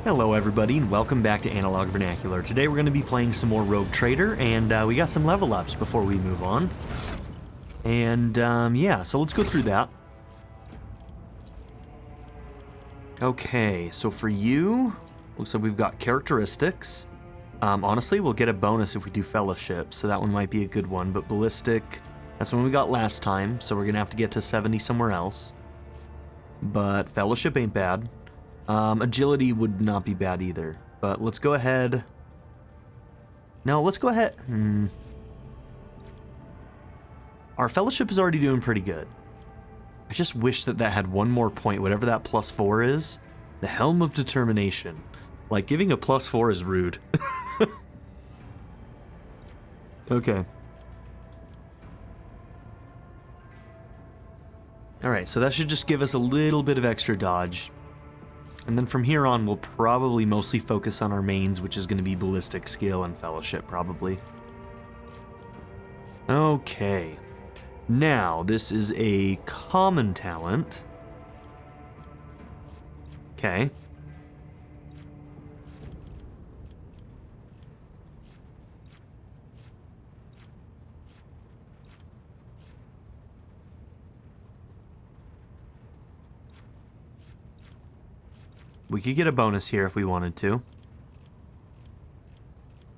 Hello everybody and welcome back to Analog Vernacular. Today we're going to be playing some more Rogue Trader and we got some level ups before we move on. And yeah, so let's go through that. Okay, so for you, looks like we've got characteristics. Honestly, we'll get a bonus if we do Fellowship, so that one might be a good one, but Ballistic, that's the one we got last time, so we're going to have to get to 70 somewhere else. But Fellowship ain't bad. Agility would not be bad either, but let's go ahead. No, let's go ahead. Our Fellowship is already doing pretty good. I just wish that that had one more point, whatever that +4 is. The Helm of Determination. Like, giving a +4 is rude. Okay. Alright, so that should just give us a little bit of extra dodge. And then from here on, we'll probably mostly focus on our mains, which is going to be Ballistic Skill and Fellowship, probably. Okay. Now, this is a common talent. Okay. We could get a bonus here if we wanted to.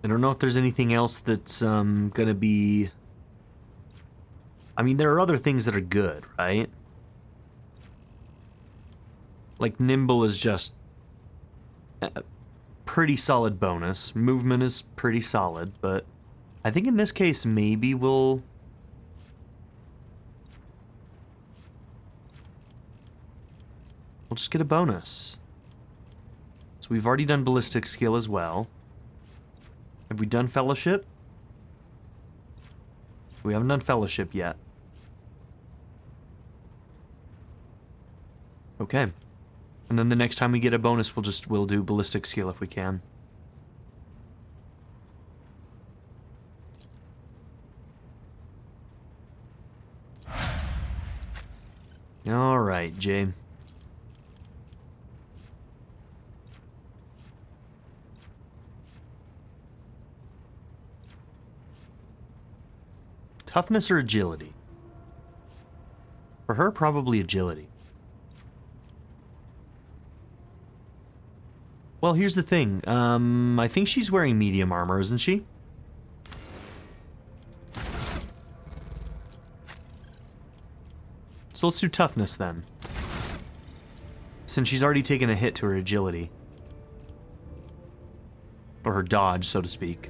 I don't know if there's anything else that's gonna be... I mean, there are other things that are good, right? Like, Nimble is just a pretty solid bonus. Movement is pretty solid, but I think in this case, maybe we'll just get a bonus. So we've already done Ballistic Skill as well. Have we done Fellowship? We haven't done Fellowship yet. Okay. And then the next time we get a bonus, we'll do Ballistic Skill if we can. All right, Jay. Toughness or agility? For her, probably agility. Well, here's the thing. I think she's wearing medium armor, isn't she? So let's do toughness then. Since she's already taken a hit to her agility. Or her dodge, so to speak.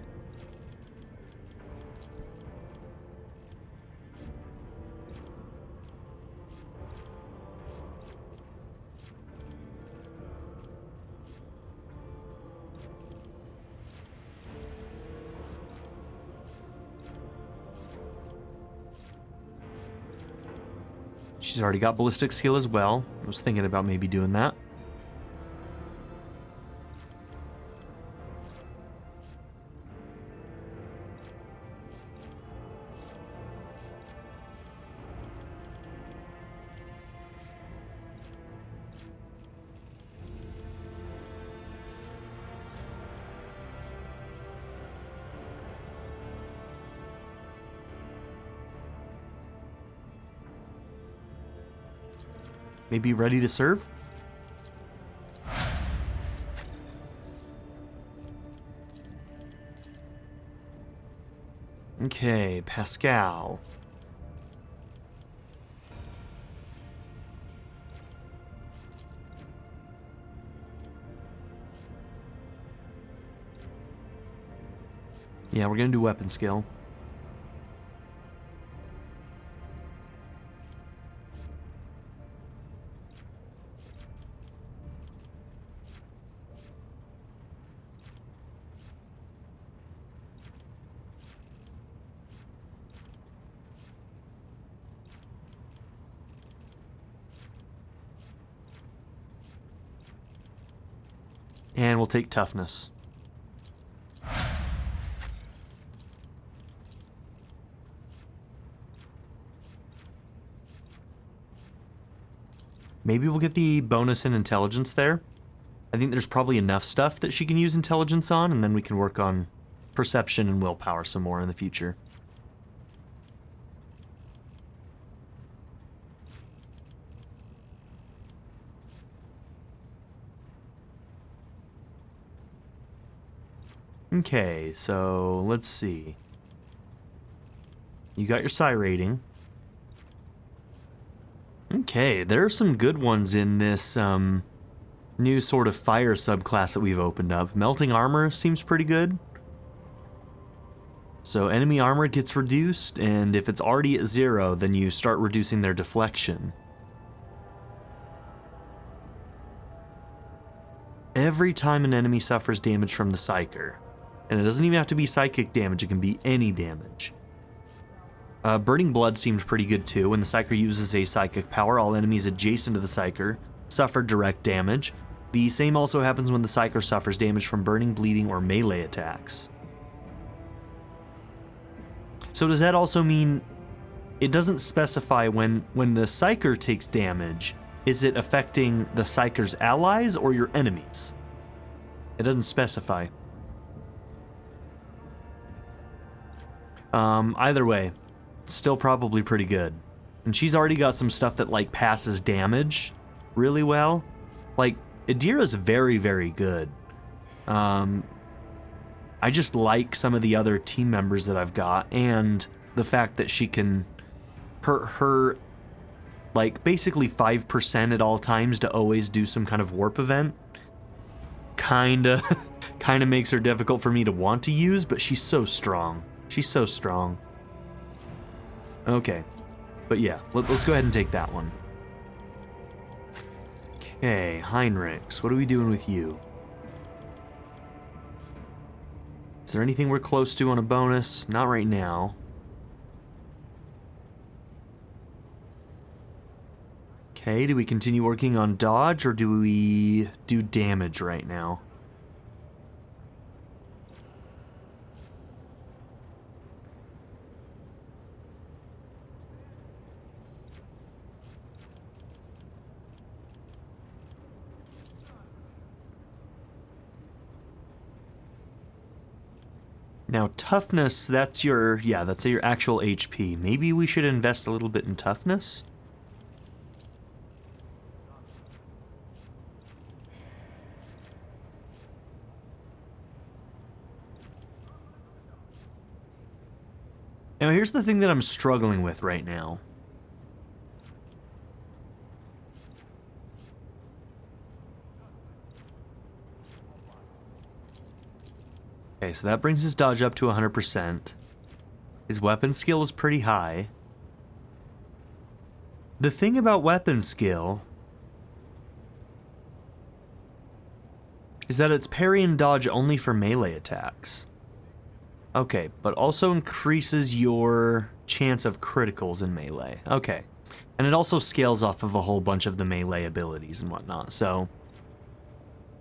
She's already got Ballistic Skill as well. I was thinking about maybe doing that. Maybe ready to serve? Okay, Pascal. Yeah, we're gonna do weapon skill. And we'll take toughness. Maybe we'll get the bonus in intelligence there. I think there's probably enough stuff that she can use intelligence on, and then we can work on perception and willpower some more in the future. Okay, so let's see. You got your psi rating. Okay, there are some good ones in this new sort of fire subclass that we've opened up. Melting armor seems pretty good. So enemy armor gets reduced, and if it's already at 0, then you start reducing their deflection. Every time an enemy suffers damage from the Psyker. And it doesn't even have to be psychic damage, it can be any damage. Burning Blood seemed pretty good too. When the Psyker uses a psychic power, all enemies adjacent to the Psyker suffer direct damage. The same also happens when the Psyker suffers damage from burning, bleeding, or melee attacks. So does that also mean it doesn't specify when the Psyker takes damage, is it affecting the Psyker's allies or your enemies? It doesn't specify. Either way, still probably pretty good. And she's already got some stuff that like passes damage really well. Like, Adira's very, very good. I just like some of the other team members that I've got, and the fact that she can her like basically 5% at all times to always do some kind of warp event. Kinda makes her difficult for me to want to use, but she's so strong. She's so strong. Okay, but yeah, let's go ahead and take that one. Okay, Heinrichs, what are we doing with you? Is there anything we're close to on a bonus? Not right now. Okay, do we continue working on dodge, or do we do damage right now? Now, toughness, that's your actual HP. Maybe we should invest a little bit in toughness? Now, here's the thing that I'm struggling with right now. Okay, so that brings his dodge up to 100%. His weapon skill is pretty high. The thing about weapon skill is that it's parry and dodge only for melee attacks. Okay, but also increases your chance of criticals in melee. Okay, and it also scales off of a whole bunch of the melee abilities and whatnot, so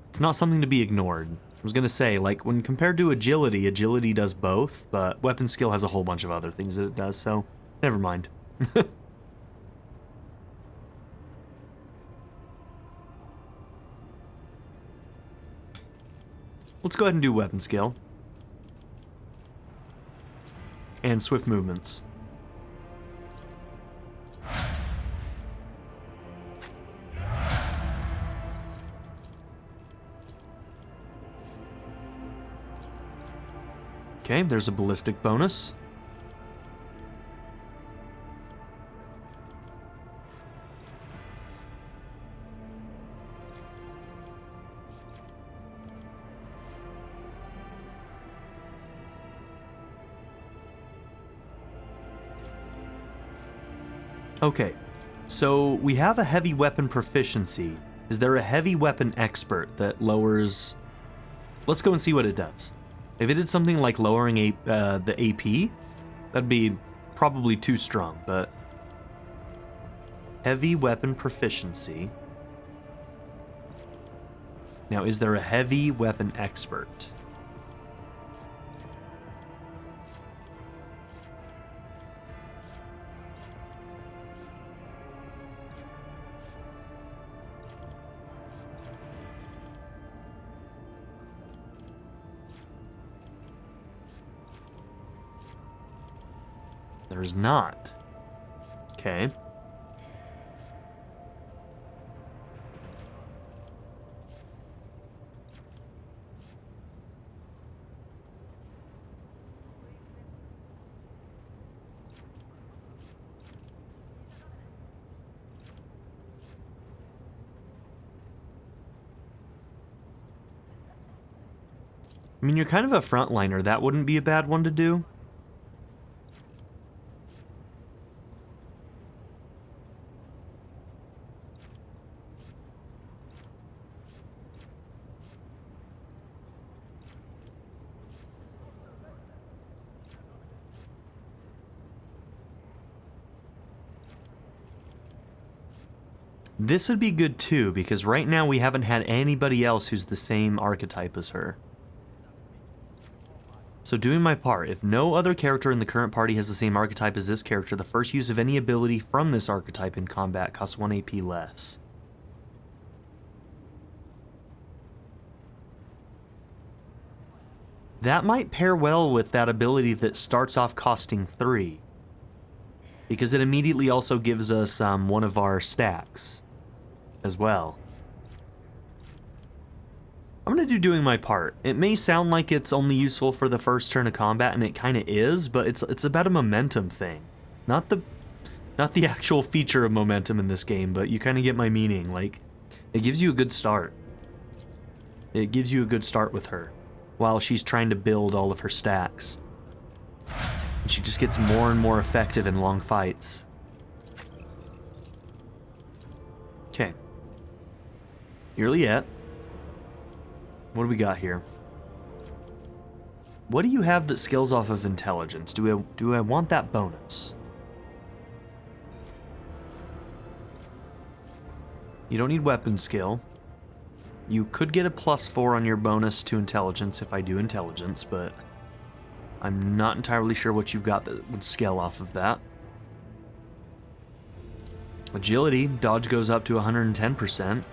it's not something to be ignored. I was gonna say, like, when compared to agility, agility does both, but weapon skill has a whole bunch of other things that it does, so never mind. Let's go ahead and do weapon skill. And swift movements. Okay, there's a ballistic bonus. Okay, so we have a heavy weapon proficiency. Is there a heavy weapon expert that lowers... Let's go and see what it does. If it did something like lowering the AP, that'd be probably too strong, but... Heavy weapon proficiency. Now, is there a heavy weapon expert? There's not. Okay. I mean, you're kind of a frontliner. That wouldn't be a bad one to do. This would be good too, because right now we haven't had anybody else who's the same archetype as her. So doing my part, if no other character in the current party has the same archetype as this character, the first use of any ability from this archetype in combat costs 1 AP less. That might pair well with that ability that starts off costing 3. Because it immediately also gives us one of our stacks as well. I'm going to do doing my part. It may sound like it's only useful for the first turn of combat, and it kind of is, but it's about a momentum thing. Not the actual feature of momentum in this game, but you kind of get my meaning. Like, it gives you a good start. It gives you a good start with her while she's trying to build all of her stacks. And she just gets more and more effective in long fights. Okay. Nearly yet. What do we got here? What do you have that scales off of intelligence? Do I want that bonus? You don't need weapon skill. You could get a +4 on your bonus to intelligence if I do intelligence, but I'm not entirely sure what you've got that would scale off of that. Agility, dodge goes up to 110%.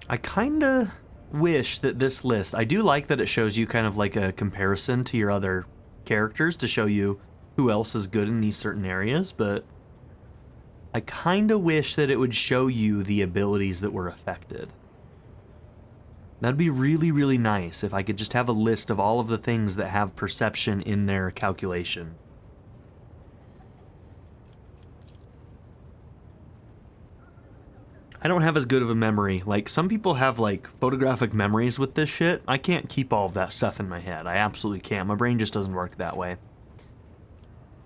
I kinda wish that this list, I do like that it shows you kind of like a comparison to your other characters to show you who else is good in these certain areas, but I kinda wish that it would show you the abilities that were affected. That'd be really, really nice if I could just have a list of all of the things that have perception in their calculation. I don't have as good of a memory. Like, some people have, like, photographic memories with this shit. I can't keep all of that stuff in my head. I absolutely can't. My brain just doesn't work that way.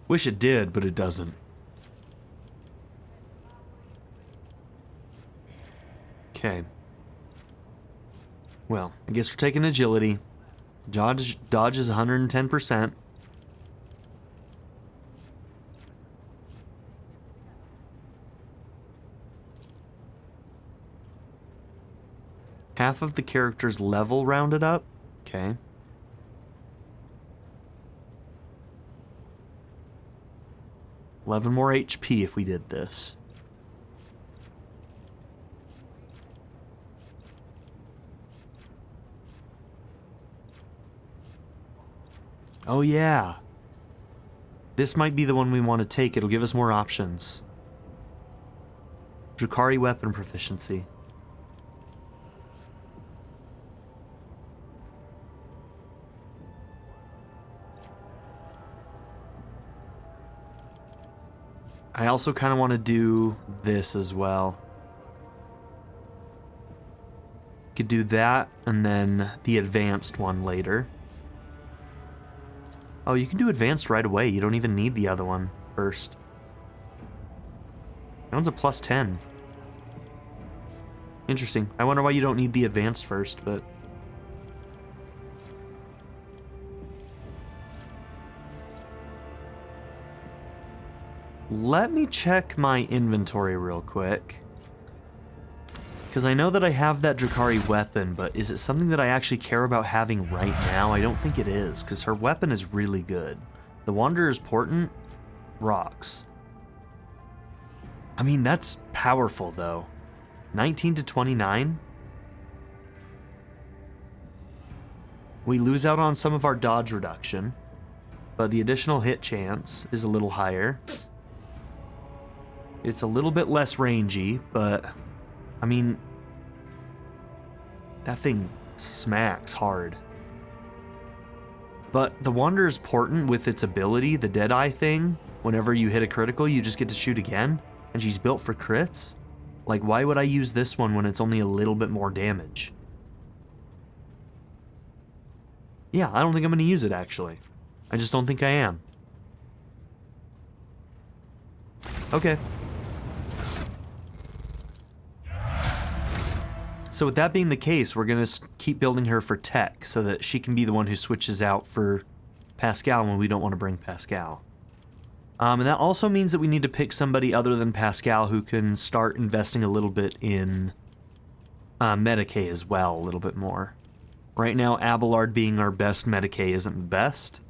Wish it did, but it doesn't. Okay. Well, I guess we're taking agility. Dodge is 110%. Half of the character's level rounded up. Okay. $11 more HP if we did this. Oh yeah. This might be the one we want to take. It'll give us more options. Drukhari weapon proficiency. I also kind of want to do this as well. Could do that and then the advanced one later. Oh, you can do advanced right away. You don't even need the other one first. That one's a +10. Interesting. I wonder why you don't need the advanced first, but Let me check my inventory real quick. Because I know that I have that Drakari weapon, but is it something that I actually care about having right now? I don't think it is, because her weapon is really good. The Wanderer's Portent rocks. I mean, that's powerful, though. 19 to 29? We lose out on some of our dodge reduction, but the additional hit chance is a little higher. It's a little bit less rangy, but, I mean, that thing smacks hard. But the Wanderer's Portent with its ability, the Deadeye thing, whenever you hit a critical, you just get to shoot again, and she's built for crits? Like, why would I use this one when it's only a little bit more damage? Yeah, I don't think I'm going to use it, actually. I just don't think I am. Okay. So with that being the case, we're going to keep building her for tech so that she can be the one who switches out for Pascal when we don't want to bring Pascal. And that also means that we need to pick somebody other than Pascal who can start investing a little bit in Medicae as well, a little bit more. Right now, Abelard being our best Medicae isn't the best.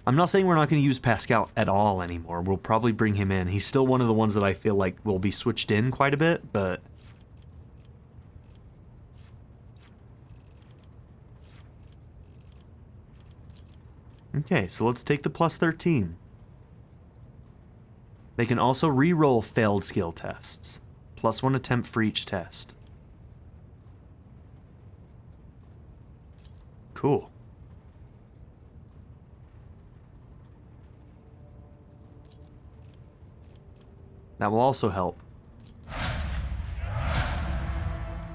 I'm not saying we're not going to use Pascal at all anymore. We'll probably bring him in. He's still one of the ones that I feel like will be switched in quite a bit, but... Okay, so let's take the plus 13. They can also re-roll failed skill tests. Plus 1 attempt for each test. Cool. That will also help.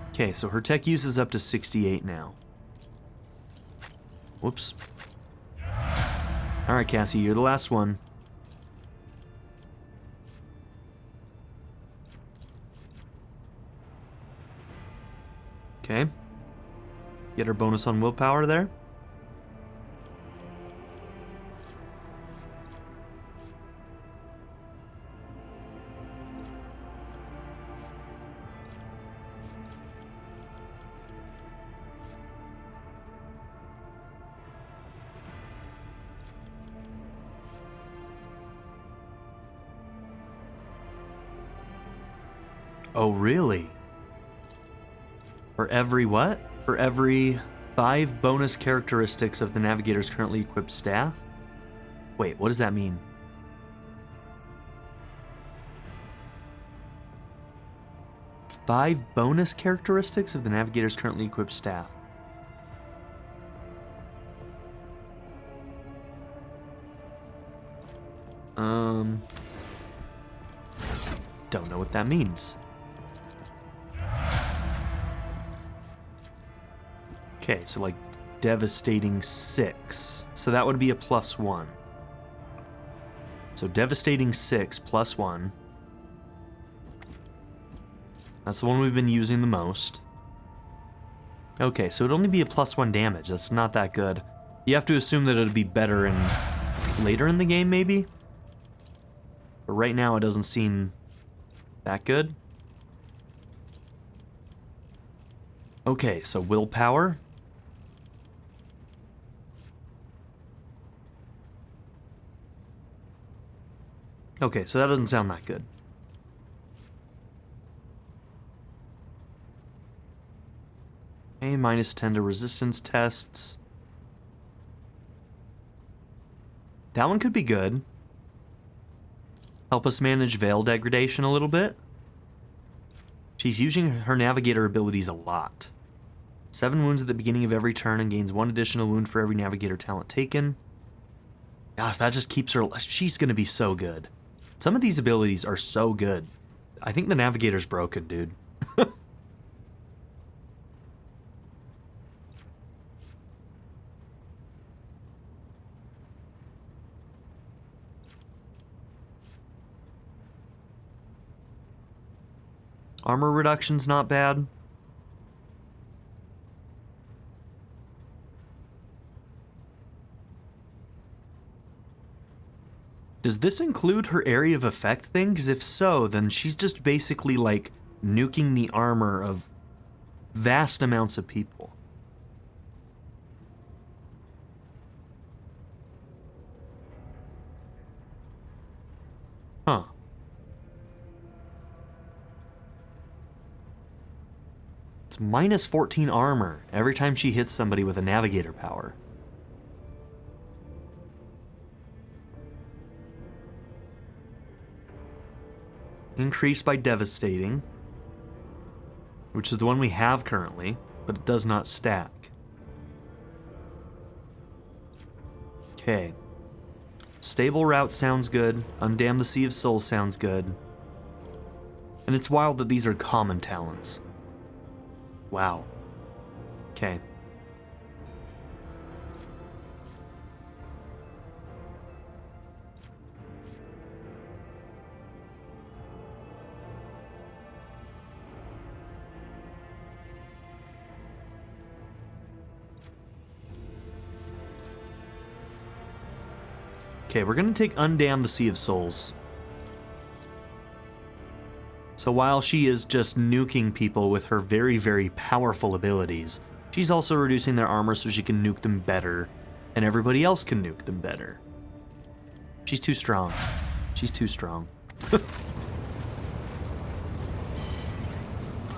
Okay, so her tech use is up to 68 now. Whoops. Alright, Cassie, you're the last one. Okay. Get her bonus on willpower there. Oh, really? For every what? For every 5 bonus characteristics of the Navigator's currently equipped staff? Wait, what does that mean? Five bonus characteristics of the Navigator's currently equipped staff. Don't know what that means. Okay, so like devastating 6. So that would be a plus 1. So devastating 6 plus 1. That's the one we've been using the most. Okay, so it'd only be a plus 1 damage. That's not that good. You have to assume that it'd be better in later in the game, maybe? But right now it doesn't seem that good. Okay, so willpower. Okay, so that doesn't sound that good. A minus 10 to resistance tests. That one could be good. Help us manage veil degradation a little bit. She's using her Navigator abilities a lot. 7 wounds at the beginning of every turn and gains 1 additional wound for every Navigator talent taken. Gosh, that just keeps her... She's gonna be so good. Some of these abilities are so good. I think the Navigator's broken, dude. Armor reduction's not bad. Does Does this include her area of effect thing? Because if so, then she's just basically like nuking the armor of vast amounts of people. Huh. It's minus 14 armor every time she hits somebody with a Navigator power. Increased by devastating, which is the one we have currently, but it does not stack. Okay. Stable route sounds good. Undam the Sea of Souls sounds good. And it's wild that these are common talents. Wow. Okay. Okay, we're gonna take Undam the Sea of Souls. So while she is just nuking people with her very, very powerful abilities, she's also reducing their armor so she can nuke them better, and everybody else can nuke them better. She's too strong. She's too strong.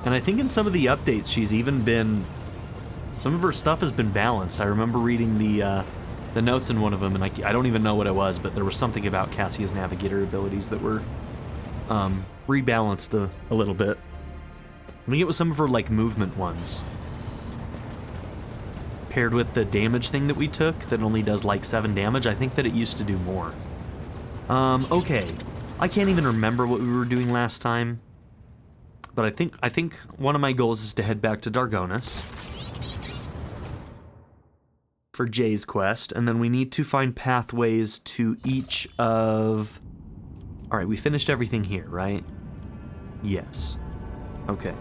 And I think in some of the updates she's even been... some of her stuff has been balanced. I remember reading the notes in one of them, and I don't even know what it was, but there was something about Cassia's Navigator abilities that were rebalanced a little bit. I think it was some of her like movement ones, paired with the damage thing that we took that only does like 7 damage. I think that it used to do more. Okay, I can't even remember what we were doing last time, but I think one of my goals is to head back to Dargonus for Jay's quest, and then we need to find pathways to each of... Alright, we finished everything here, right? Yes. Okay.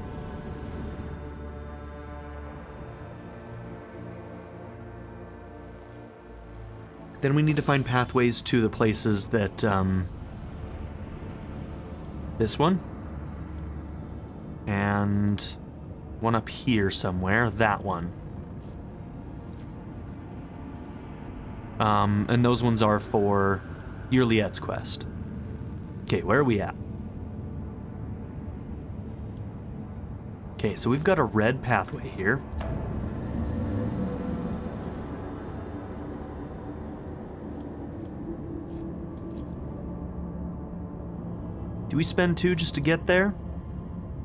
Then we need to find pathways to the places that, this one. And one up here somewhere, that one. And those ones are for Yurliet's quest. Okay, where are we at? Okay, so we've got a red pathway here. Do we spend 2 just to get there?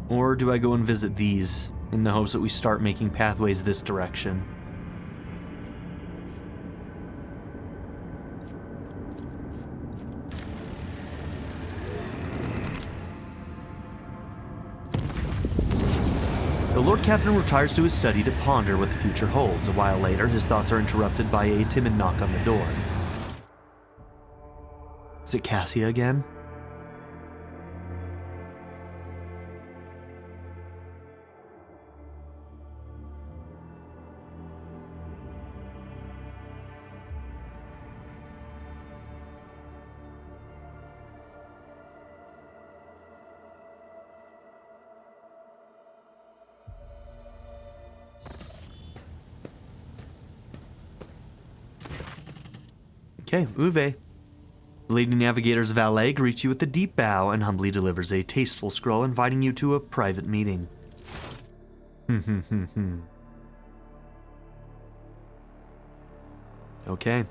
Or do I go and visit these in the hopes that we start making pathways this direction? The Lord Captain retires to his study to ponder what the future holds. A while later, his thoughts are interrupted by a timid knock on the door. Is it Cassia again? Okay, Uwe. The Lady Navigator's valet greets you with a deep bow and humbly delivers a tasteful scroll inviting you to a private meeting. Okay.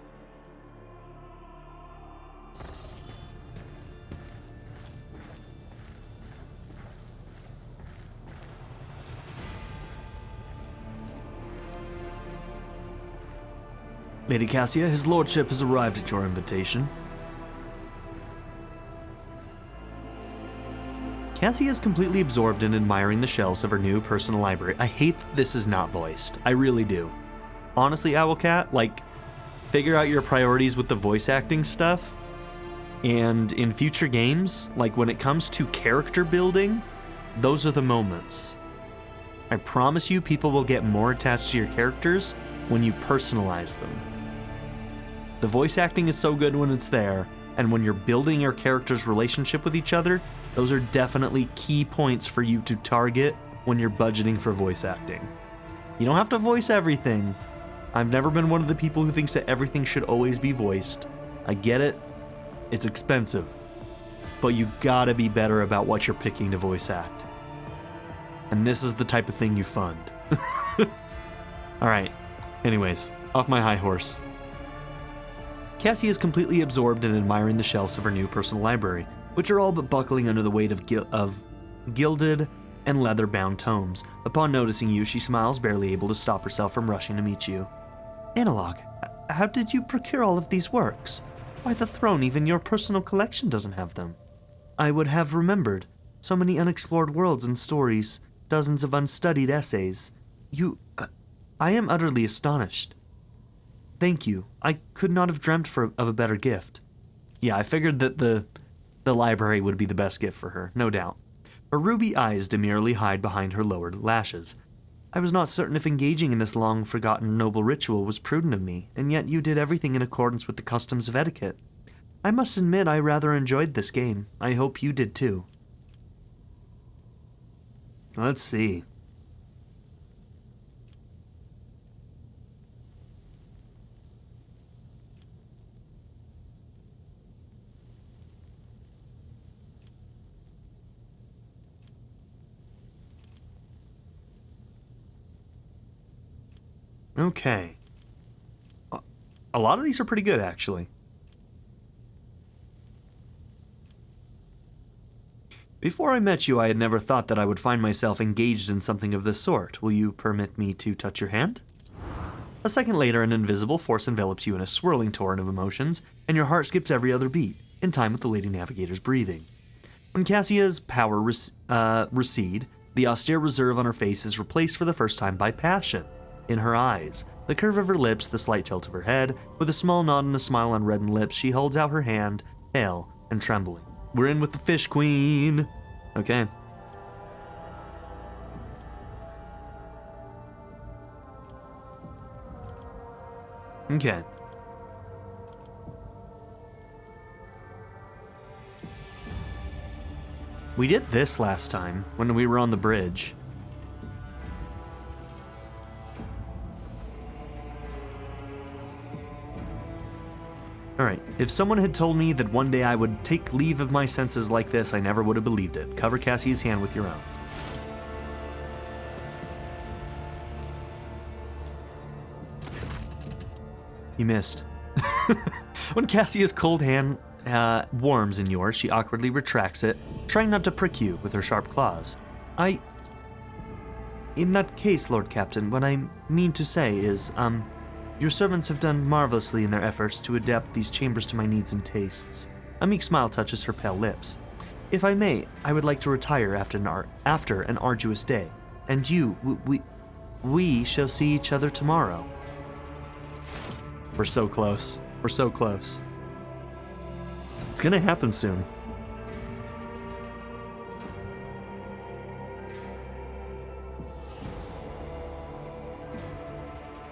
Lady Cassia, his lordship has arrived at your invitation. Cassia is completely absorbed in admiring the shelves of her new personal library. I hate that this is not voiced. I really do. Honestly, Owlcat, like, figure out your priorities with the voice acting stuff. And in future games, like when it comes to character building, those are the moments. I promise you people will get more attached to your characters when you personalize them. The voice acting is so good when it's there, and when you're building your character's relationship with each other, those are definitely key points for you to target when you're budgeting for voice acting. You don't have to voice everything. I've never been one of the people who thinks that everything should always be voiced. I get it. It's expensive. But you gotta be better about what you're picking to voice act. And this is the type of thing you fund. Alright, anyways, off my high horse. Cassie is completely absorbed in admiring the shelves of her new personal library, which are all but buckling under the weight of gilded and leather-bound tomes. Upon noticing you, she smiles, barely able to stop herself from rushing to meet you. Analog, how did you procure all of these works? Why, the throne, even your personal collection doesn't have them. I would have remembered. So many unexplored worlds and stories, dozens of unstudied essays. I am utterly astonished. Thank you. I could not have dreamt of a better gift. Yeah, I figured that the library would be the best gift for her, no doubt. Her ruby eyes demurely hide behind her lowered lashes. I was not certain if engaging in this long-forgotten noble ritual was prudent of me, and yet you did everything in accordance with the customs of etiquette. I must admit I rather enjoyed this game. I hope you did too. Let's see. Okay. A lot of these are pretty good, actually. Before I met you, I had never thought that I would find myself engaged in something of this sort. Will you permit me to touch your hand? A second later, an invisible force envelops you in a swirling torrent of emotions, and your heart skips every other beat, in time with the Lady Navigator's breathing. When Cassia's power recede, the austere reserve on her face is replaced for the first time by passion. In her eyes, the curve of her lips, the slight tilt of her head, with a small nod and a smile on reddened lips, she holds out her hand, pale and trembling. We're in with the Fish Queen. Okay. Okay. We did this last time, when we were on the bridge. Alright, if someone had told me that one day I would take leave of my senses like this, I never would have believed it. Cover Cassia's hand with your own. You missed. When Cassia's cold hand warms in yours, she awkwardly retracts it, trying not to prick you with her sharp claws. In that case, Lord Captain, what I mean to say is, your servants have done marvelously in their efforts to adapt these chambers to my needs and tastes. A meek smile touches her pale lips. If I may, I would like to retire after an arduous day. And you, we shall see each other tomorrow. We're so close. We're so close. It's gonna happen soon.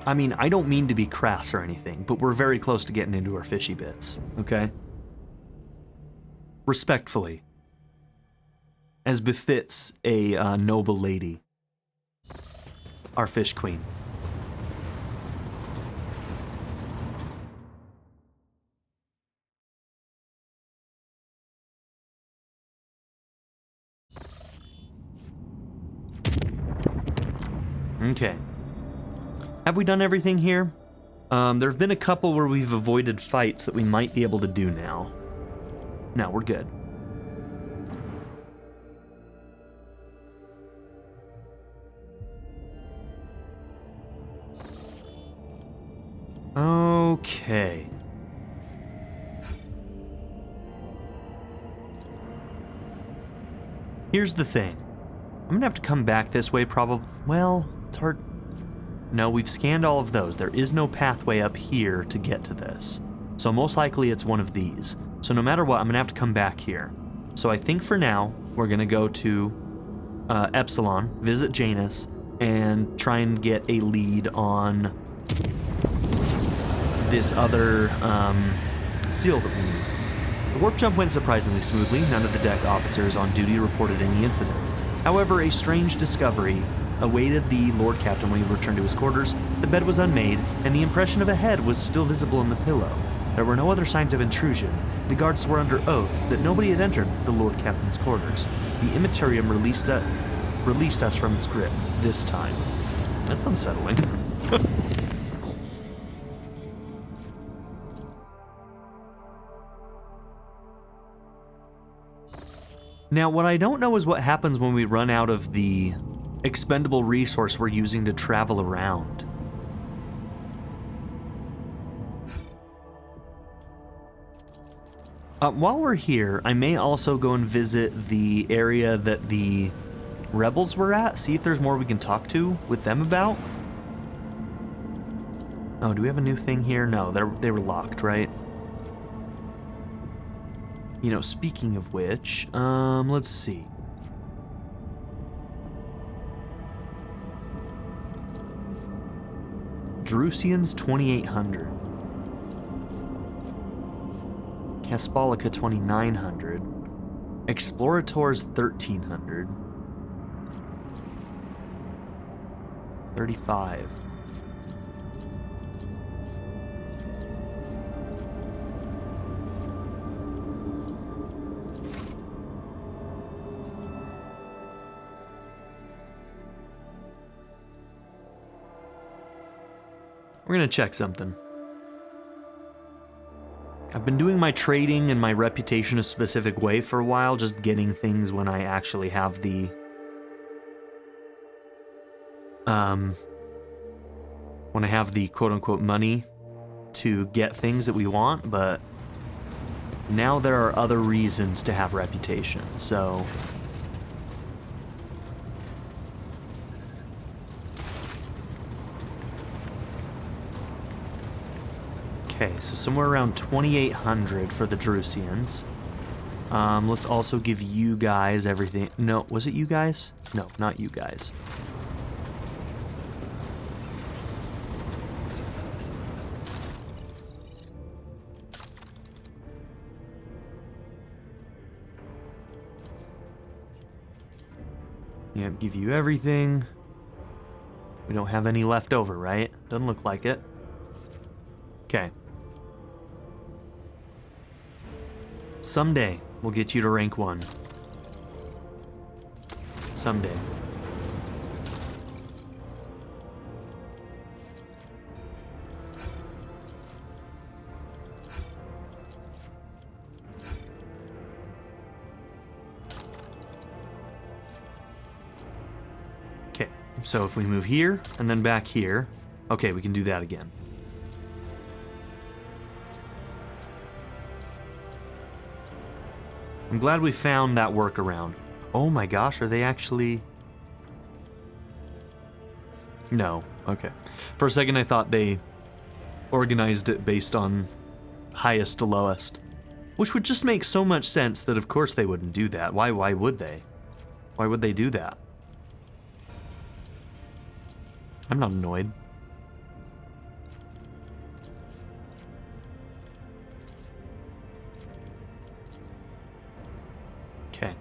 I mean, I don't mean to be crass or anything, but we're very close to getting into our fishy bits, okay? Respectfully. As befits a noble lady. Our Fish Queen. Okay. Have we done everything here? There have been a couple where we've avoided fights that we might be able to do now. No, we're good. Okay. Here's the thing. I'm gonna have to come back this way probably. Well, it's hard. No, we've scanned all of those. There is no pathway up here to get to this. So most likely it's one of these. So no matter what, I'm gonna have to come back here. So I think for now, we're gonna go to Epsilon, visit Janus, and try and get a lead on this other seal that we need. warp jump went surprisingly smoothly. None of the deck officers on duty reported any incidents. However, a strange discovery awaited the Lord Captain when he returned to his quarters. The bed was unmade, and the impression of a head was still visible in the pillow. There were no other signs of intrusion. The guards swore under oath that nobody had entered the Lord Captain's quarters. The Imperium released us from its grip this time. That's unsettling. Now, what I don't know is what happens when we run out of the expendable resource we're using to travel around. While we're here, I may also go and visit the area that the rebels were at, see if there's more we can talk to with them about. Oh, do we have a new thing here? No, they were locked, right? You know, speaking of which, let's see. Drusians 2800. Caspolica 2900. Explorators 1300. 35. We're gonna check something. I've been doing my trading and my reputation a specific way for a while, just getting things when I actually have the quote-unquote money to get things that we want, but now there are other reasons to have reputation, so okay, so somewhere around 2,800 for the Drusians. Let's also give you guys everything. No, was it you guys? No, not you guys. Yep, give you everything. We don't have any left over, right? Doesn't look like it. Okay. Someday, we'll get you to rank 1. Someday. Okay, so if we move here, and then back here, okay, we can do that again. I'm glad we found that workaround. Oh my gosh, are they actually... No, okay. For a second I thought they organized it based on highest to lowest. Which would just make so much sense that of course they wouldn't do that. Why would they? Why would they do that? I'm not annoyed. Okay.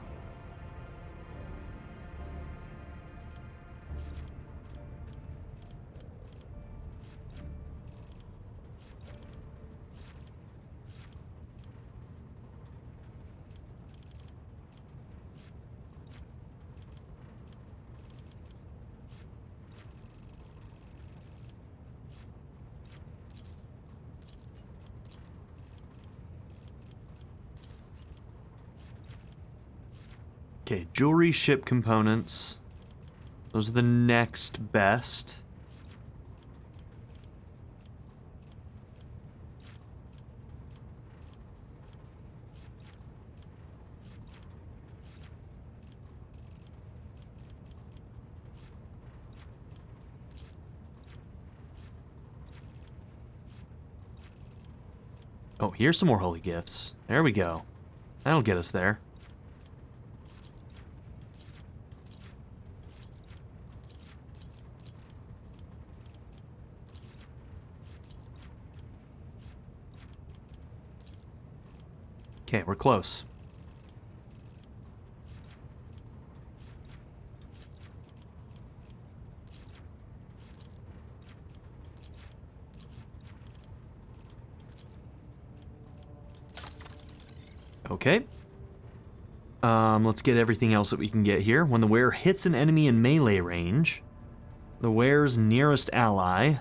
Okay, jewelry, ship components. Those are the next best. Oh, here's some more holy gifts. There we go. That'll get us there. Okay, we're close. Okay. Let's get everything else that we can get here. When the wearer hits an enemy in melee range, the wearer's nearest ally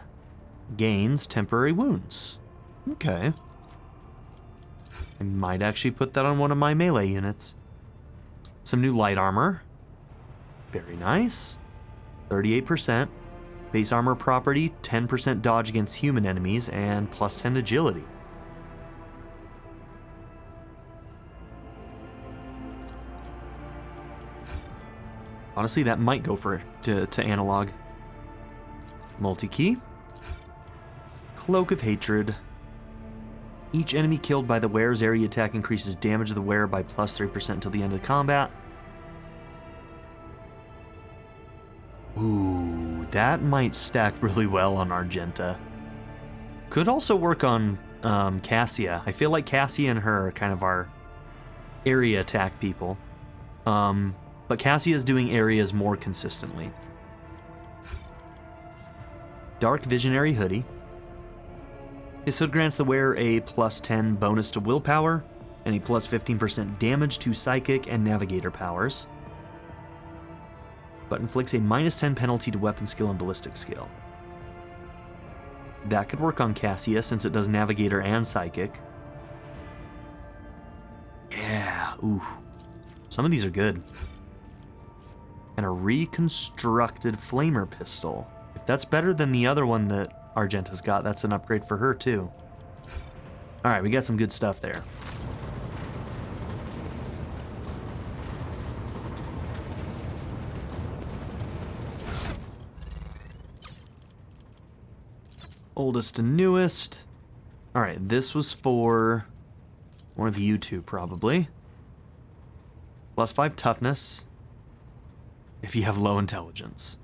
gains temporary wounds. Okay. I might actually put that on one of my melee units. Some new light armor. Very nice. 38%. Base armor property, 10% dodge against human enemies, and plus 10 agility. Honestly, that might go for to analog. Multi-key. Cloak of Hatred. Each enemy killed by the wearer's area attack increases damage of the wearer by plus 3% until the end of the combat. Ooh, that might stack really well on Argenta. Could also work on Cassia. I feel like Cassia and her are kind of our area attack people. But Cassia is doing areas more consistently. Dark Visionary Hoodie. This hood grants the wearer a plus 10 bonus to willpower and a plus 15% damage to psychic and navigator powers, but inflicts a minus 10 penalty to weapon skill and ballistic skill. That could work on Cassia since it does navigator and psychic. Yeah, ooh. Some of these are good. And a reconstructed flamer pistol. If that's better than the other one that Argenta's got, that's an upgrade for her too. Alright, we got some good stuff there. Oldest to newest. Alright, this was for one of you two probably. Plus 5 toughness if you have low intelligence.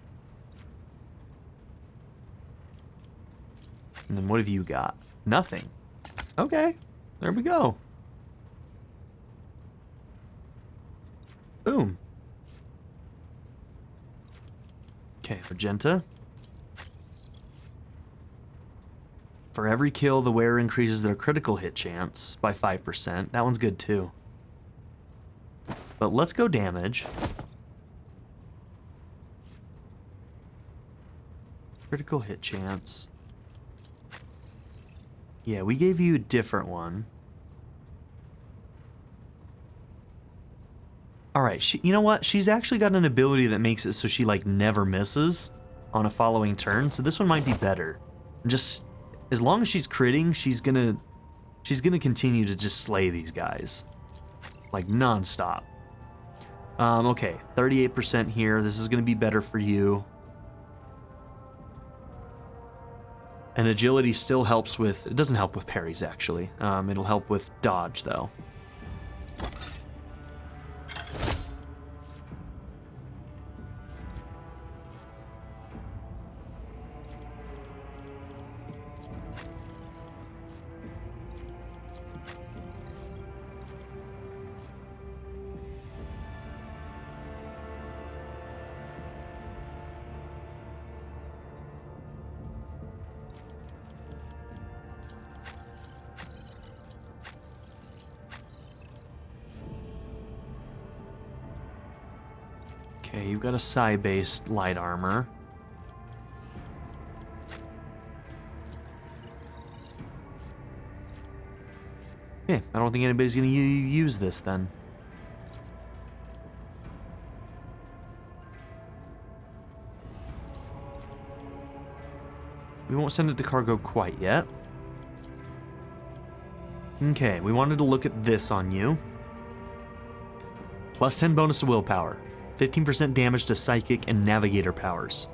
And then what have you got? Nothing. Okay, there we go. Boom. Okay, Argenta. For every kill, the wearer increases their critical hit chance by 5%. That one's good too. But let's go damage. Critical hit chance. Yeah, we gave you a different one. Alright, you know what? She's actually got an ability that makes it so she, like, never misses on a following turn, so this one might be better. Just, as long as she's critting, she's gonna continue to just slay these guys. Like, non-stop. Okay, 38% here. This is gonna be better for you. And agility still helps with, it doesn't help with parries actually. It'll help with dodge though. Okay, you've got a psi-based light armor. Okay, I don't think anybody's gonna use this then. We won't send it to cargo quite yet. Okay, we wanted to look at this on you. Plus 10 bonus to willpower. 15% damage to psychic and navigator powers.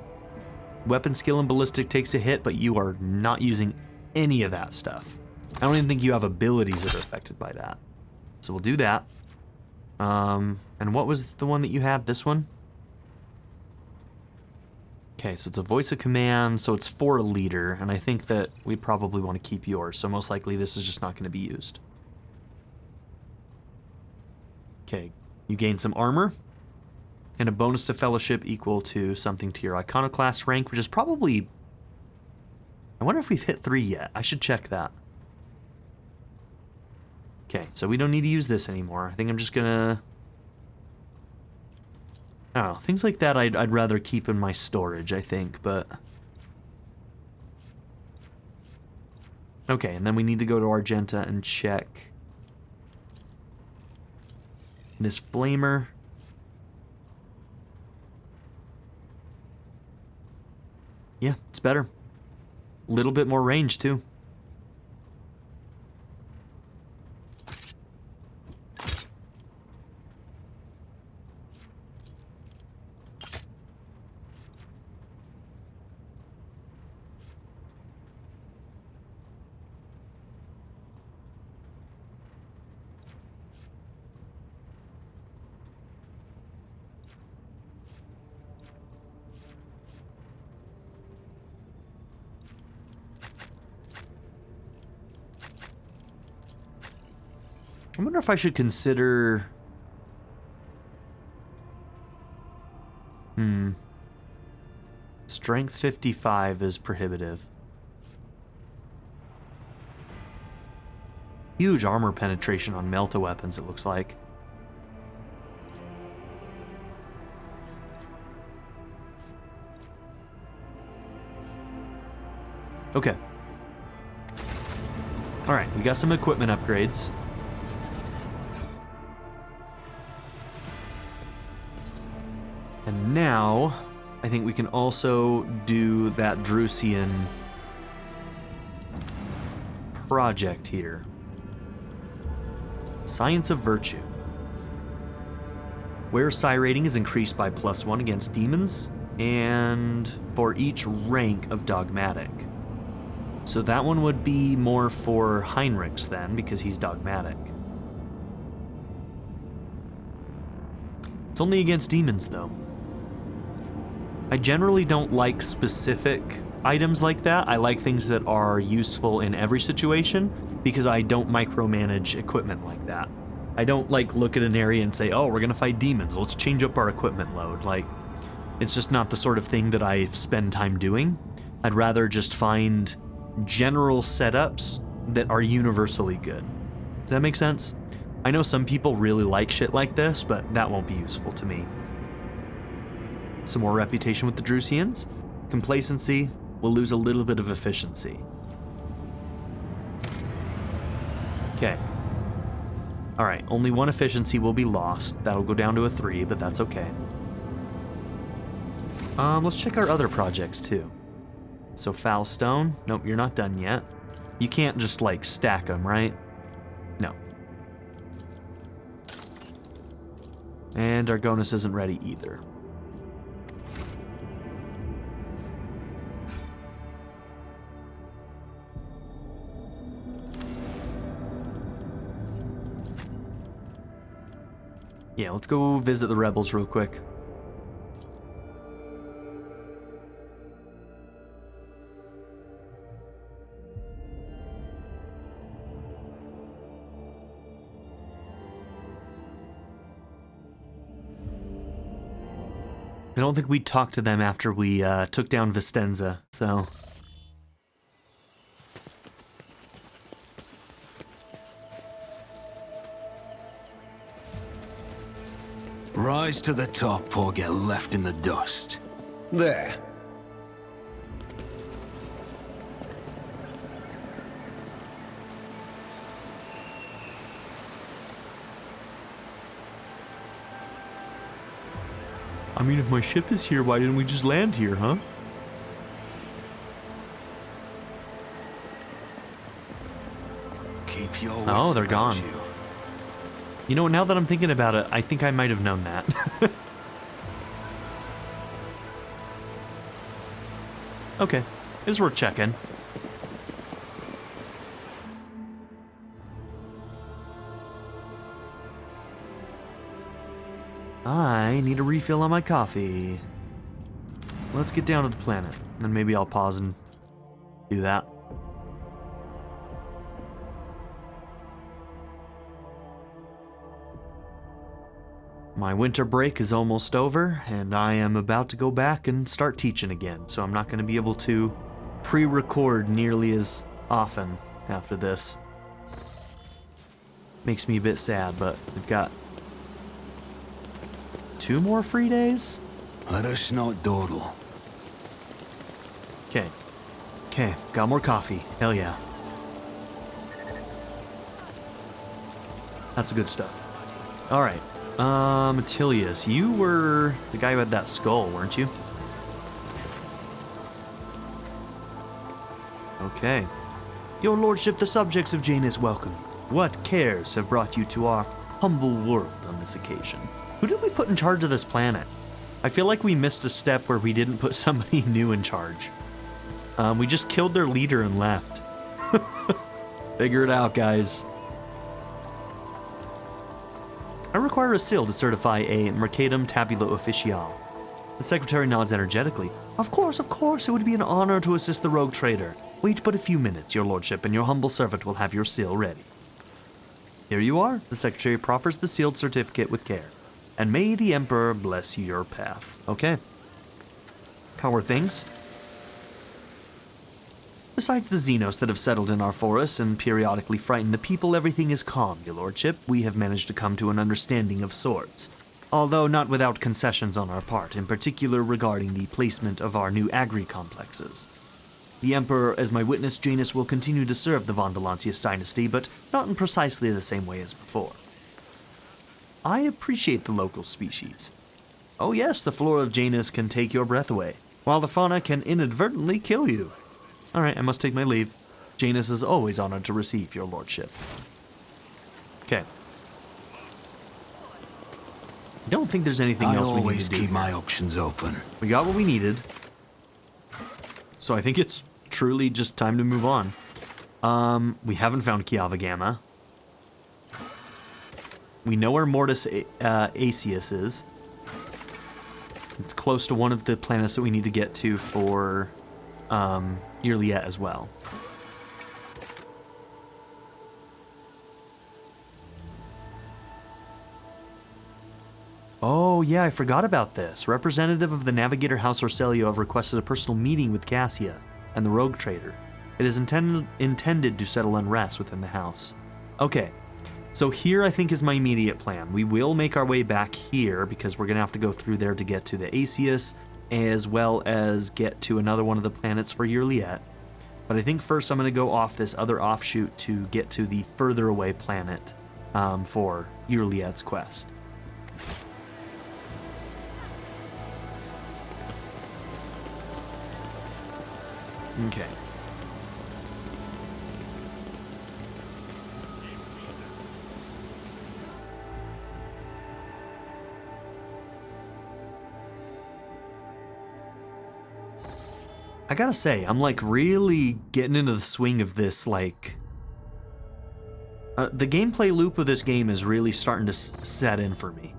Weapon skill and ballistic takes a hit, but you are not using any of that stuff. I don't even think you have abilities that are affected by that. So we'll do that. And what was the one that you had? This one? Okay, so it's a voice of command, so it's for a leader, and I think that we probably want to keep yours, so most likely this is just not going to be used. Okay, you gain some armor. And a bonus to fellowship equal to something to your iconoclast rank, which is probably... I wonder if we've hit 3 yet. I should check that. Okay, so we don't need to use this anymore. I think I'm just gonna... I don't know, things like that I'd rather keep in my storage, I think, but... Okay, and then we need to go to Argenta and check... this flamer. Yeah, it's better. A little bit more range, too. I wonder if I should consider... Strength 55 is prohibitive. Huge armor penetration on Melta weapons, it looks like. Okay. Alright, we got some equipment upgrades. And now, I think we can also do that Drusian project here. Science of Virtue. Where psi rating is increased by +1 against demons, and for each rank of dogmatic. So that one would be more for Heinrichs then, because he's dogmatic. It's only against demons though. I generally don't like specific items like that. I like things that are useful in every situation because I don't micromanage equipment like that. I don't like look at an area and say, oh, we're gonna fight demons, let's change up our equipment load. Like, it's just not the sort of thing that I spend time doing. I'd rather just find general setups that are universally good. Does that make sense? I know some people really like shit like this, but that won't be useful to me. Some more reputation with the Drusians. Complacency will lose a little bit of efficiency. Okay. Alright, only 1 efficiency will be lost. That'll go down to a 3, but that's okay. Let's check our other projects too. So Foul Stone. Nope, you're not done yet. You can't just like stack them, right? No. And Argonis isn't ready either. Yeah, let's go visit the rebels real quick. I don't think we talked to them after we took down Vistenza, so... Rise to the top or get left in the dust. There. I mean, if my ship is here, why didn't we just land here, huh? Keep your Oh, they're wits gone. about you. You know, now that I'm thinking about it, I think I might have known that. Okay, it's worth checking. I need a refill on my coffee. Let's get down to the planet, then maybe I'll pause and do that. My winter break is almost over, and I am about to go back and start teaching again, so I'm not going to be able to pre-record nearly as often after this. Makes me a bit sad, but we've got 2 more free days? Let us not dawdle. Okay, got more coffee. Hell yeah. That's the good stuff. Alright, Attilius, you were the guy who had that skull, weren't you? Okay. Your lordship, the subjects of Janus welcome you. What cares have brought you to our humble world on this occasion? Who did we put in charge of this planet? I feel like we missed a step where we didn't put somebody new in charge. We just killed their leader and left. Figure it out, guys. I require a seal to certify a Mercatum Tabula Officiale. The secretary nods energetically. Of course, it would be an honor to assist the rogue trader. Wait but a few minutes, your lordship, and your humble servant will have your seal ready. Here you are. The secretary proffers the sealed certificate with care. And may the Emperor bless your path. Okay. How are things? Besides the Xenos that have settled in our forests and periodically frighten the people, everything is calm, your lordship. We have managed to come to an understanding of sorts. Although not without concessions on our part, in particular regarding the placement of our new agri-complexes. The Emperor, as my witness, Janus, will continue to serve the Von Valancius dynasty, but not in precisely the same way as before. I appreciate the local species. Oh yes, the flora of Janus can take your breath away, while the fauna can inadvertently kill you. Alright, I must take my leave. Janus is always honored to receive your lordship. Okay. I don't think there's anything else we need to do. I always keep my options open. We got what we needed. So I think it's truly just time to move on. We haven't found Kiava Gamma. We know where Mortis Acius is. It's close to one of the planets that we need to get to for Irliet as well. Oh yeah, I forgot about this. Representative of the Navigator House Orselio have requested a personal meeting with Cassia and the rogue trader. It is intended to settle unrest within the house. Okay, so here I think is my immediate plan. We will make our way back here because we're going to have to go through there to get to the Acius, as well as get to another one of the planets for Irliet. But I think first I'm going to go off this other offshoot to get to the further away planet for Irliet's quest. Okay. I gotta say, I'm like really getting into the swing of this, like... the gameplay loop of this game is really starting to set in for me.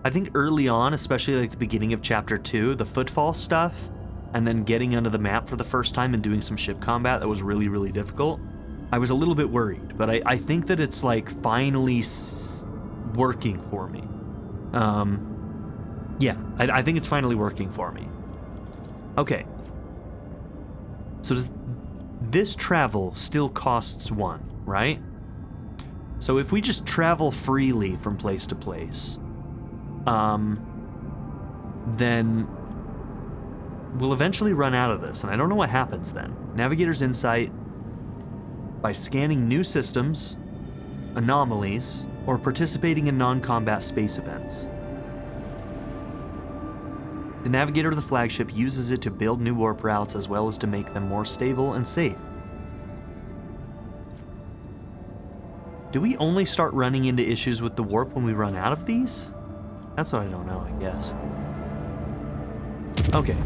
I think early on, especially like the beginning of Chapter 2, the footfall stuff, and then getting onto the map for the first time and doing some ship combat that was really, really difficult, I was a little bit worried, but I think that it's like finally working for me. Yeah, I think it's finally working for me. Okay. So this travel still costs 1, right? So if we just travel freely from place to place, then we'll eventually run out of this, and I don't know what happens then. Navigator's Insight, by scanning new systems, anomalies, or participating in non-combat space events. The Navigator of the flagship uses it to build new warp routes as well as to make them more stable and safe. Do we only start running into issues with the warp when we run out of these? That's what I don't know, I guess. Okay.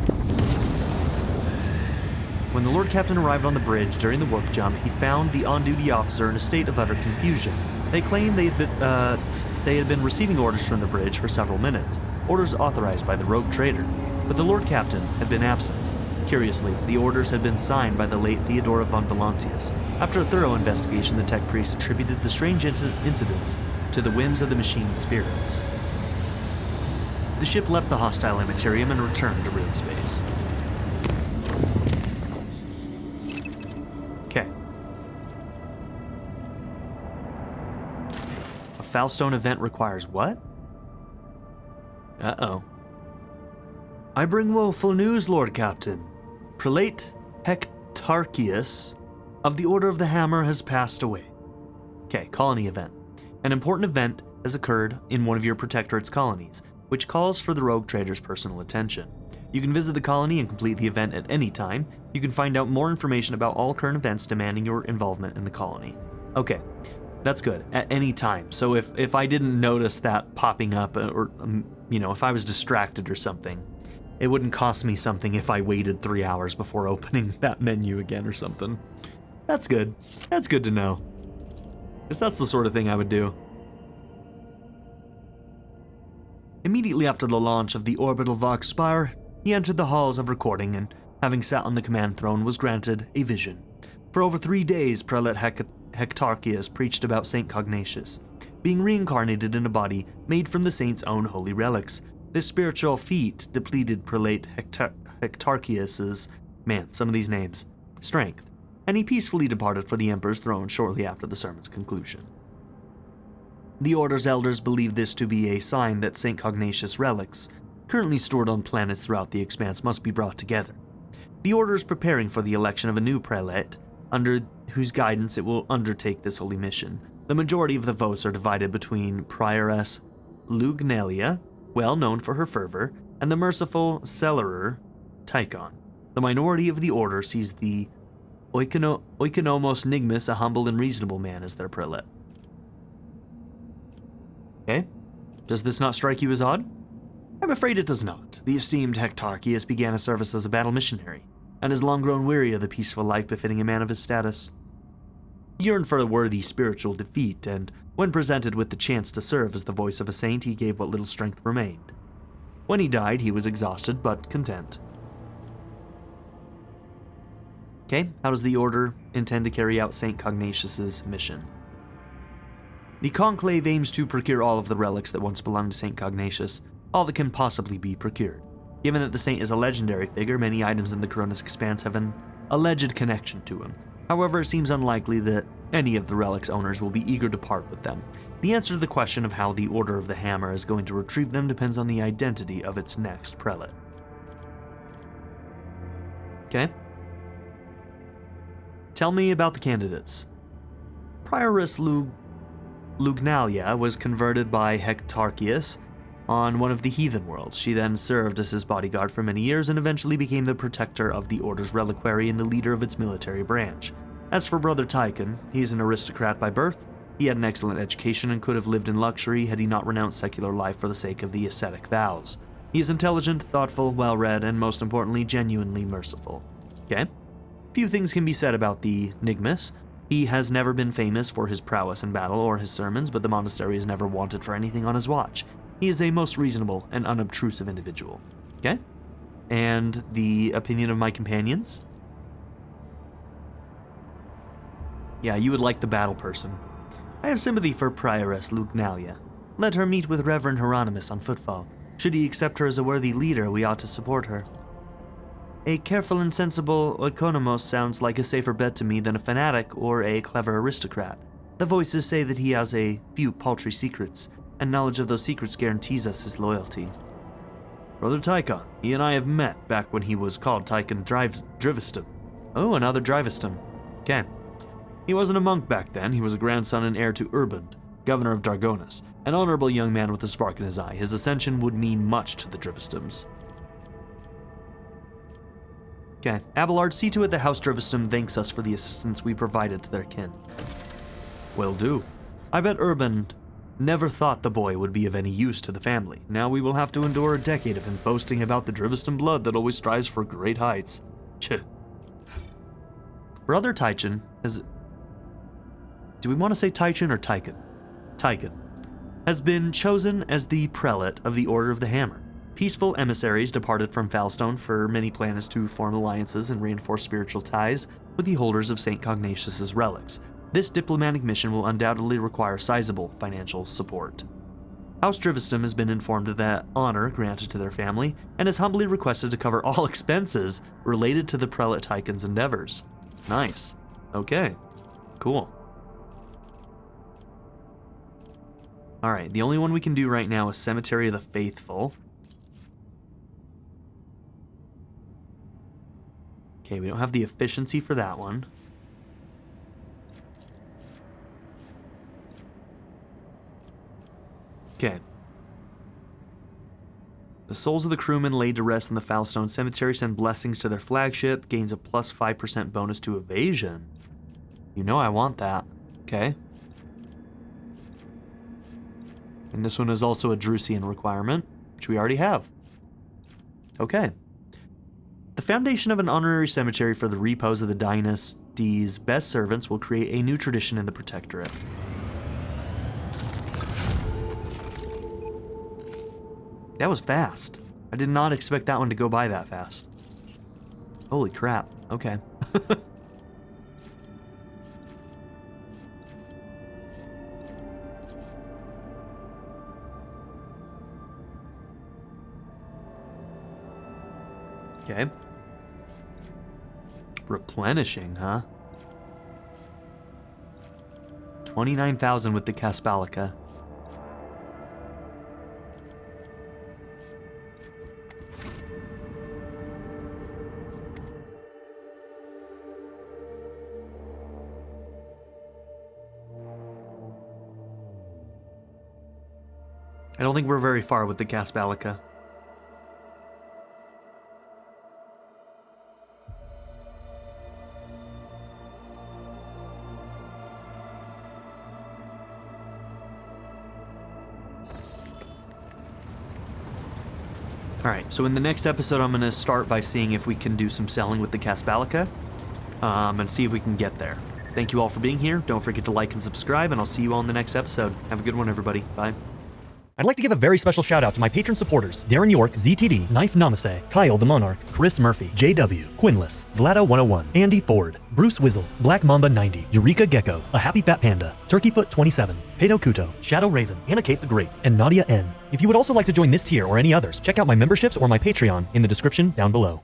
When the Lord Captain arrived on the bridge during the warp jump, he found the on-duty officer in a state of utter confusion. They claimed they had been receiving orders from the bridge for several minutes, orders authorized by the rogue trader, but the Lord Captain had been absent. Curiously, the orders had been signed by the late Theodora von Valancius. After a thorough investigation, the tech priest attributed the strange incidents to the whims of the machine's spirits. The ship left the hostile Imperium and returned to real space. Okay. A Foulstone event requires what? Uh-oh. I bring woeful news, Lord Captain. Prelate Hectarchius of the Order of the Hammer has passed away. Okay, colony event. An important event has occurred in one of your protectorate's colonies, which calls for the rogue trader's personal attention. You can visit the colony and complete the event at any time. You can find out more information about all current events demanding your involvement in the colony. Okay, that's good. At any time. So if I didn't notice that popping up, or if I was distracted or something, it wouldn't cost me something if I waited 3 hours before opening that menu again or something. That's good. That's good to know. Because that's the sort of thing I would do. Immediately after the launch of the orbital Vox Spire, he entered the halls of recording and, having sat on the command throne, was granted a vision. For over 3 days, Prelate Hectarchius preached about St. Cognatius, being reincarnated in a body made from the saint's own holy relics. This spiritual feat depleted Prelate Hectarchius's, some of these names, strength, and he peacefully departed for the Emperor's throne shortly after the sermon's conclusion. The Order's elders believe this to be a sign that St. Cognatius relics, currently stored on planets throughout the Expanse, must be brought together. The Order is preparing for the election of a new prelate, under whose guidance it will undertake this holy mission. The majority of the votes are divided between Prioress Lugnelia, well known for her fervor, and the merciful cellarer Tychon. The minority of the Order sees the Oikonomos Nigmus, a humble and reasonable man, as their prelate. Okay, does this not strike you as odd? I'm afraid it does not. The esteemed Hectarchius began his service as a battle missionary, and has long grown weary of the peaceful life befitting a man of his status. He yearned for a worthy spiritual defeat, and when presented with the chance to serve as the voice of a saint, he gave what little strength remained. When he died, he was exhausted but content. Okay, how does the Order intend to carry out St. Cognatius's mission? The Conclave aims to procure all of the relics that once belonged to St. Cognatius, all that can possibly be procured. Given that the saint is a legendary figure, many items in the Koronus Expanse have an alleged connection to him. However, it seems unlikely that any of the relics' owners will be eager to part with them. The answer to the question of how the Order of the Hammer is going to retrieve them depends on the identity of its next prelate. Okay. Tell me about the candidates. Prioress Lugnalia was converted by Hectarchius on one of the heathen worlds. She then served as his bodyguard for many years and eventually became the protector of the Order's reliquary and the leader of its military branch. As for Brother Tychon, he is an aristocrat by birth. He had an excellent education and could have lived in luxury had he not renounced secular life for the sake of the ascetic vows. He is intelligent, thoughtful, well-read, and most importantly, genuinely merciful. Okay? Few things can be said about the Nigmus. He has never been famous for his prowess in battle or his sermons, but the monastery is never wanted for anything on his watch. He is a most reasonable and unobtrusive individual. Okay? And the opinion of my companions? Yeah, you would like the battle person. I have sympathy for Prioress Lugnalia. Let her meet with Reverend Hieronymus on footfall. Should he accept her as a worthy leader, we ought to support her. A careful and sensible Oikonomos sounds like a safer bet to me than a fanatic or a clever aristocrat. The voices say that he has a few paltry secrets, and knowledge of those secrets guarantees us his loyalty. Brother Tychon, he and I have met back when he was called Tychon Drivistum. Oh, another Drivistum. Okay. He wasn't a monk back then. He was a grandson and heir to Urbund, governor of Dargonus, an honorable young man with a spark in his eye. His ascension would mean much to the Drivistums. Okay, Abelard, see to it that House Drivistum thanks us for the assistance we provided to their kin. Will do. I bet Urbund never thought the boy would be of any use to the family. Now we will have to endure a decade of him boasting about the Drivistum blood that always strives for great heights. Cheh. Brother Tychon has... Do we want to say Tychon or Tychon? Tychon has been chosen as the prelate of the Order of the Hammer. Peaceful emissaries departed from Foulstone for many planets to form alliances and reinforce spiritual ties with the holders of St. Cognatius's relics. This diplomatic mission will undoubtedly require sizable financial support. House Driveston has been informed of that honor granted to their family and has humbly requested to cover all expenses related to the Prelate Tycoon's endeavors. Nice. Okay. Cool. Alright, the only one we can do right now is Cemetery of the Faithful. Okay, we don't have the efficiency for that one. Okay. The souls of the crewmen laid to rest in the Foulstone Cemetery send blessings to their flagship, gains a plus 5% bonus to evasion. You know I want that. Okay. And this one is also a Drusian requirement, which we already have. Okay. The foundation of an honorary cemetery for the repose of the dynasty's best servants will create a new tradition in the Protectorate. That was fast. I did not expect that one to go by that fast. Holy crap. Okay. Okay. Replenishing, huh? 29,000 with the Caspalica. I don't think we're very far with the Caspalica. Alright, so in the next episode I'm going to start by seeing if we can do some selling with the Caspalica, and see if we can get there. Thank you all for being here. Don't forget to like and subscribe, and I'll see you all in the next episode. Have a good one, everybody. Bye. I'd like to give a very special shout out to my patron supporters, Darren York, ZTD, Knife Namaste, Kyle the Monarch, Chris Murphy, JW, Quinless, Vlado101, Andy Ford, Bruce Wizzle, Black Mamba 90, Eureka Gecko, A Happy Fat Panda, Turkeyfoot 27, Pedo Kuto, Shadow Raven, Anna Kate the Great, and Nadia N. If you would also like to join this tier or any others, check out my memberships or my Patreon in the description down below.